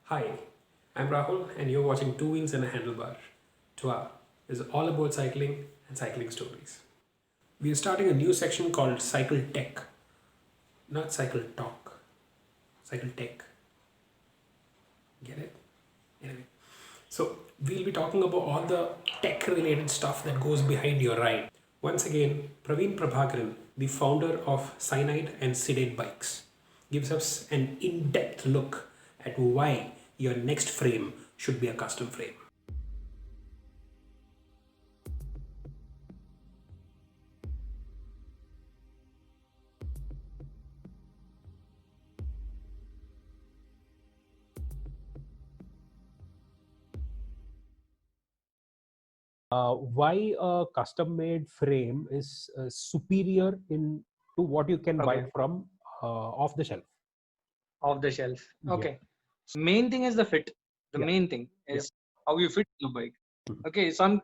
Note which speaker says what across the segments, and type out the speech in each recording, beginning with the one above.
Speaker 1: Hi, I'm Rahul, and you're watching Two Wheels and a Handlebar. TWA is all about cycling and cycling stories. We are starting a new section called Cycle Tech, not Cycle Talk, Cycle Tech. Get it? Anyway, so we'll be talking about all the tech related stuff that goes behind your ride. Once again, Praveen Prabhakaran, the founder of Cyanide and Sidate Bikes, gives us an in depth look at why your next frame should be a custom frame.
Speaker 2: Why a custom made frame is superior in to what you can buy
Speaker 3: Okay,
Speaker 2: from off the shelf.
Speaker 3: off the shelf.
Speaker 2: Yeah.
Speaker 3: Okay. So main thing is the fit. The
Speaker 2: Yeah.
Speaker 3: main thing
Speaker 2: Yeah.
Speaker 3: is how you fit the bike.
Speaker 2: Mhm.
Speaker 3: Okay, some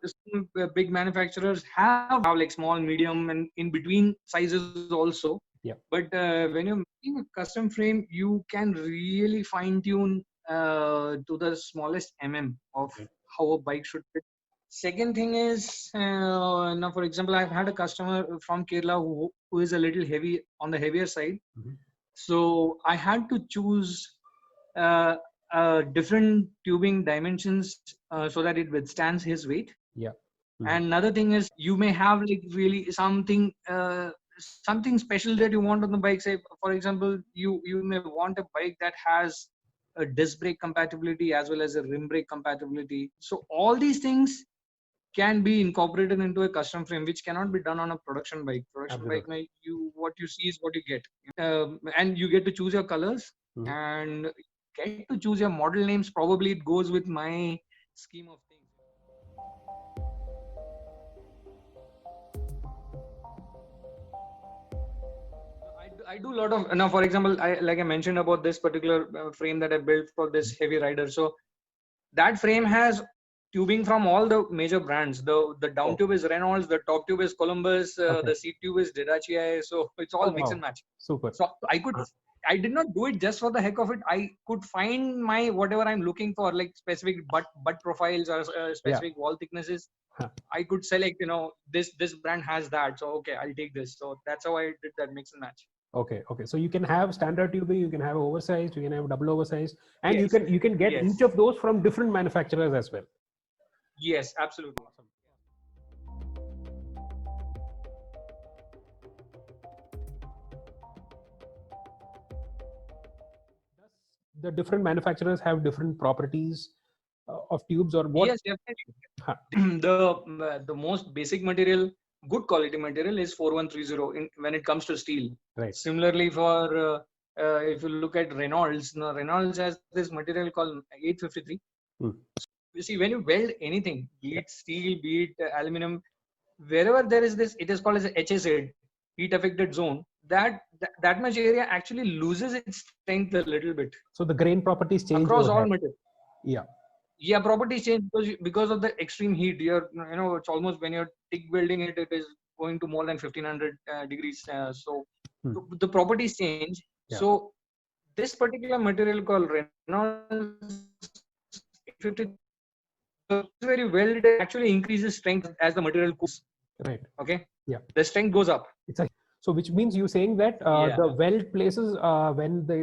Speaker 3: big manufacturers have like small, medium, and in between sizes also.
Speaker 2: Yeah.
Speaker 3: But when you're making a custom frame, you can really fine tune to the smallest of
Speaker 2: Right.
Speaker 3: how a bike should fit. Second thing is now, for example, I've had a customer from Kerala who is a little heavy on the heavier side.
Speaker 2: Mhm.
Speaker 3: So I had to choose uh, different tubing dimensions so that it withstands his weight.
Speaker 2: Yeah. Mhm.
Speaker 3: And another thing is you may have like really something special that you want on the bike. Say, for example, you may want a bike that has a disc brake compatibility as well as a rim brake compatibility. So all these things can be incorporated into a custom frame, which cannot be done on a production bike. Production bike,
Speaker 2: Absolutely.
Speaker 3: what you see is what you get, and you get to choose your colors
Speaker 2: Mhm.
Speaker 3: and get to choose your model names. Probably it goes with my scheme of things. I do a lot of now. For example, like I mentioned about this particular frame that I built for this heavy rider. So that frame has tubing from all the major brands. The down
Speaker 2: Oh,
Speaker 3: tube is Reynolds, the top tube is Columbus,
Speaker 2: okay.
Speaker 3: the seat tube is Didaci. So it's
Speaker 2: Oh,
Speaker 3: all mix and
Speaker 2: wow.
Speaker 3: match.
Speaker 2: Super.
Speaker 3: So I did not do it just for the heck of it. I could find my whatever I'm looking for, like specific butt profiles or
Speaker 2: Yeah.
Speaker 3: specific wall thicknesses.
Speaker 2: Huh.
Speaker 3: I could select, this brand has that, so okay, I'll take this. So that's how I did that mix and match.
Speaker 2: Okay. Okay. So you can have standard tubing, you can have oversized, you can have double oversized, and you
Speaker 3: Yes,
Speaker 2: can get
Speaker 3: yes,
Speaker 2: each of those from different manufacturers as well.
Speaker 3: yes, absolutely.
Speaker 2: Awesome. Does the different manufacturers have different properties of tubes or what?
Speaker 3: Yes, definitely.
Speaker 2: Huh.
Speaker 3: The most basic material, good quality material, is 4130 when it comes to steel.
Speaker 2: Right.
Speaker 3: Similarly, for if you look at Reynolds, now Reynolds has this material called 853.
Speaker 2: Hmm.
Speaker 3: You see, when you weld anything, be
Speaker 2: Yeah.
Speaker 3: it steel, be it aluminum, wherever there is this, it is called as HSZ, heat affected zone. That much area actually loses its strength a little bit
Speaker 2: So the grain properties change
Speaker 3: across
Speaker 2: over
Speaker 3: all
Speaker 2: there.
Speaker 3: material.
Speaker 2: Yeah.
Speaker 3: Yeah, properties change because of the extreme heat. It's almost when you're TIG welding it, it is going to more than 1500 degrees. So
Speaker 2: Hmm.
Speaker 3: the properties change.
Speaker 2: Yeah.
Speaker 3: So this particular material called Reynolds 850, where you weld it actually increases strength as the material cools.
Speaker 2: Right.
Speaker 3: Okay,
Speaker 2: Yeah.
Speaker 3: the strength goes up.
Speaker 2: It's a so which means you saying that
Speaker 3: Yeah,
Speaker 2: the weld places when the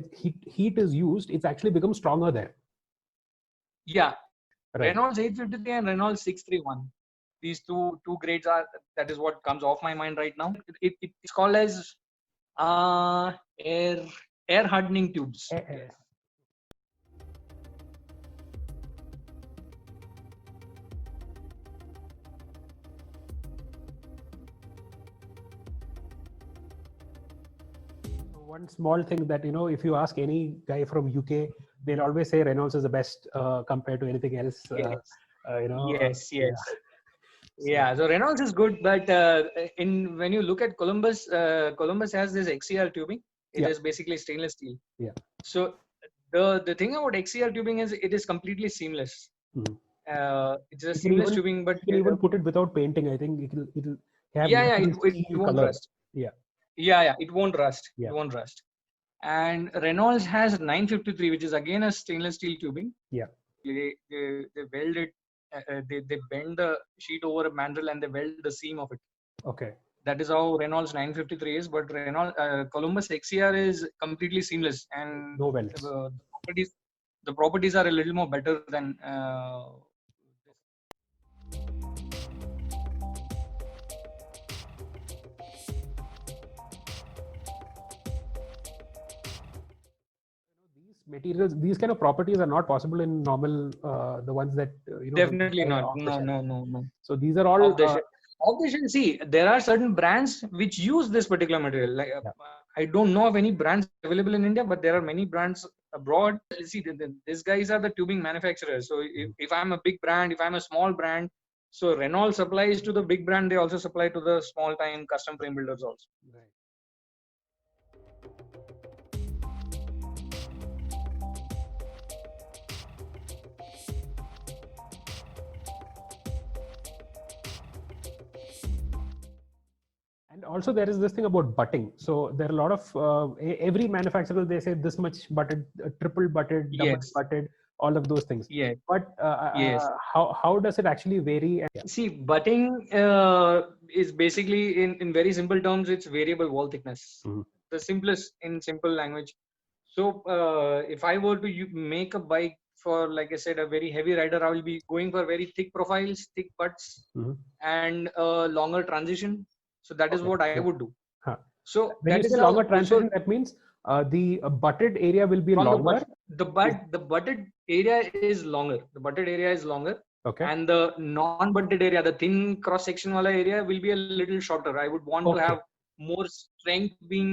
Speaker 2: heat is used, it's actually becomes stronger there.
Speaker 3: yeah.
Speaker 2: Right.
Speaker 3: Reynolds 853 and Reynolds 631. These two grades are that is what comes off my mind right now. It's called as uh, air air hardening tubes.
Speaker 2: Eh, eh.
Speaker 3: Yes.
Speaker 2: One small thing that if you ask any guy from UK, they'll always say Reynolds is the best compared to anything else.
Speaker 3: Yes. Yes.
Speaker 2: Yeah.
Speaker 3: Yes.
Speaker 2: So
Speaker 3: Yeah. So Reynolds is good, but in when you look at Columbus, Columbus has this XCR tubing. It
Speaker 2: yeah,
Speaker 3: is basically stainless steel.
Speaker 2: yeah.
Speaker 3: So the thing about XCR tubing is it is completely seamless.
Speaker 2: Mhm.
Speaker 3: It's a
Speaker 2: You can
Speaker 3: seamless
Speaker 2: even
Speaker 3: tubing, but
Speaker 2: you can even put it without painting. I think it'll have
Speaker 3: yeah, yeah,
Speaker 2: natural
Speaker 3: it
Speaker 2: steel
Speaker 3: won't
Speaker 2: color.
Speaker 3: rust.
Speaker 2: Yeah,
Speaker 3: Yeah, yeah, it won't rust. It
Speaker 2: yeah.
Speaker 3: won't rust. and Reynolds has 953, which is again a stainless steel tubing.
Speaker 2: Yeah.
Speaker 3: They weld it. They bend the sheet over a mandrel and they weld the seam of it.
Speaker 2: Okay.
Speaker 3: That is how Reynolds 953 is. But Columbus XCR is completely seamless, and
Speaker 2: No welds.
Speaker 3: the properties are a little more better than.
Speaker 2: These materials, these kind of properties are not possible in normal, the ones that
Speaker 3: Definitely
Speaker 2: buy
Speaker 3: not.
Speaker 2: off the
Speaker 3: No,
Speaker 2: shelf.
Speaker 3: no, no, no.
Speaker 2: So these are all
Speaker 3: Off the shelf. Off the shelf. See, there are certain brands which use this particular material. Like
Speaker 2: Yeah.
Speaker 3: I don't know of any brands available in India, but there are many brands abroad. See, these guys are the tubing manufacturers. So if I'm a big brand, if I'm a small brand, so Reynolds supplies to the big brand. They also supply to the small time custom frame builders also.
Speaker 2: Right. And also there is this thing about butting. So there are a lot of every manufacturer, they say this much butted, triple butted, double
Speaker 3: Yes.
Speaker 2: butted, all of those things.
Speaker 3: Yeah.
Speaker 2: But
Speaker 3: Yes.
Speaker 2: how does it actually vary?
Speaker 3: See, butting is basically, in very simple terms, it's variable wall thickness.
Speaker 2: Mhm.
Speaker 3: The simplest in simple language. So if I were to make a bike for, like I said, a very heavy rider, I will be going for very thick profiles, thick butts,
Speaker 2: Mhm.
Speaker 3: and a longer transition. So that is
Speaker 2: Okay,
Speaker 3: what I
Speaker 2: yeah.
Speaker 3: would do.
Speaker 2: Huh.
Speaker 3: So
Speaker 2: When
Speaker 3: that
Speaker 2: you
Speaker 3: is
Speaker 2: say
Speaker 3: how
Speaker 2: longer
Speaker 3: also
Speaker 2: transition, that means the butted area will be
Speaker 3: from
Speaker 2: longer.
Speaker 3: the butted area is longer. The butted area is longer.
Speaker 2: Okay.
Speaker 3: And the non-butted area, the thin cross-section wala area, will be a little shorter. I would want to
Speaker 2: Okay.
Speaker 3: have more strength being,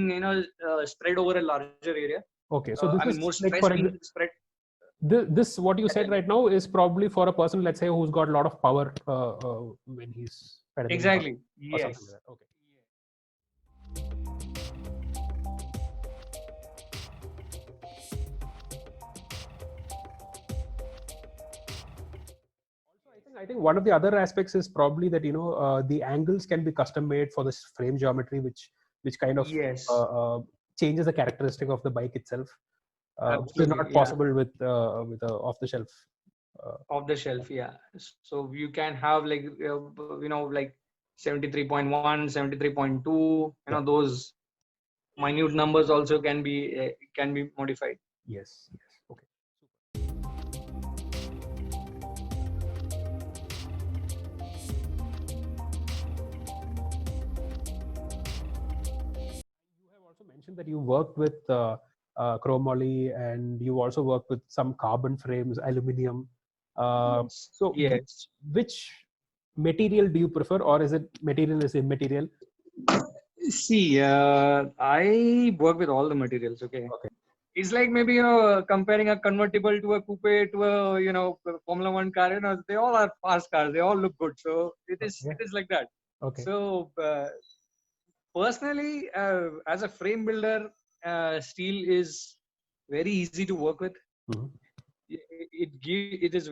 Speaker 3: spread over a larger area.
Speaker 2: Okay. So this
Speaker 3: I mean,
Speaker 2: is
Speaker 3: more
Speaker 2: like,
Speaker 3: stress
Speaker 2: for
Speaker 3: being spread.
Speaker 2: this what you said right now is probably for a person, let's say, who's got a lot of power when he's pedaling.
Speaker 3: Exactly.
Speaker 2: Or something
Speaker 3: Yes.
Speaker 2: like that. Okay. I think one of the other aspects is probably that the angles can be custom made for this frame geometry, which kind of
Speaker 3: Yes.
Speaker 2: changes the characteristic of the bike itself, which is
Speaker 3: Absolutely,
Speaker 2: not
Speaker 3: yeah.
Speaker 2: possible with a off the shelf.
Speaker 3: Off the shelf, yeah. So you can have like 73.1, 73.2.
Speaker 2: Yeah.
Speaker 3: Those minute numbers also can be modified.
Speaker 2: Yes. Yes. Okay. You have also mentioned that you worked with chromoly, and you also worked with some carbon frames, aluminium.
Speaker 3: Yes.
Speaker 2: So
Speaker 3: Yes.
Speaker 2: which material do you prefer, or is it material is immaterial?
Speaker 3: See, I work with all the materials. Okay. It's like maybe comparing a convertible to a coupe to a Formula One car. They all are fast cars. They all look good. So it is like that.
Speaker 2: Okay.
Speaker 3: So personally, as a frame builder, steel is very easy to work with.
Speaker 2: Mhm.
Speaker 3: It's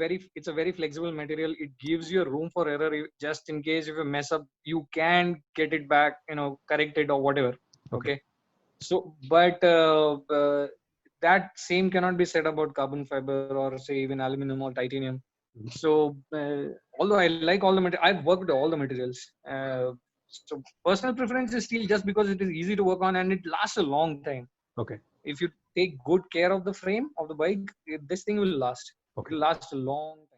Speaker 3: a very flexible material. It gives you room for error. Just in case if you mess up, you can get it back, correct it or whatever. Okay. So, but that same cannot be said about carbon fiber or say even aluminum or titanium.
Speaker 2: Mhm.
Speaker 3: So although I like all the materials, I've worked with all the materials. So personal preference is steel just because it is easy to work on and it lasts a long time.
Speaker 2: Okay.
Speaker 3: If you take good care of the frame of the bike, this thing will last.
Speaker 2: Okay.
Speaker 3: It will last a long time.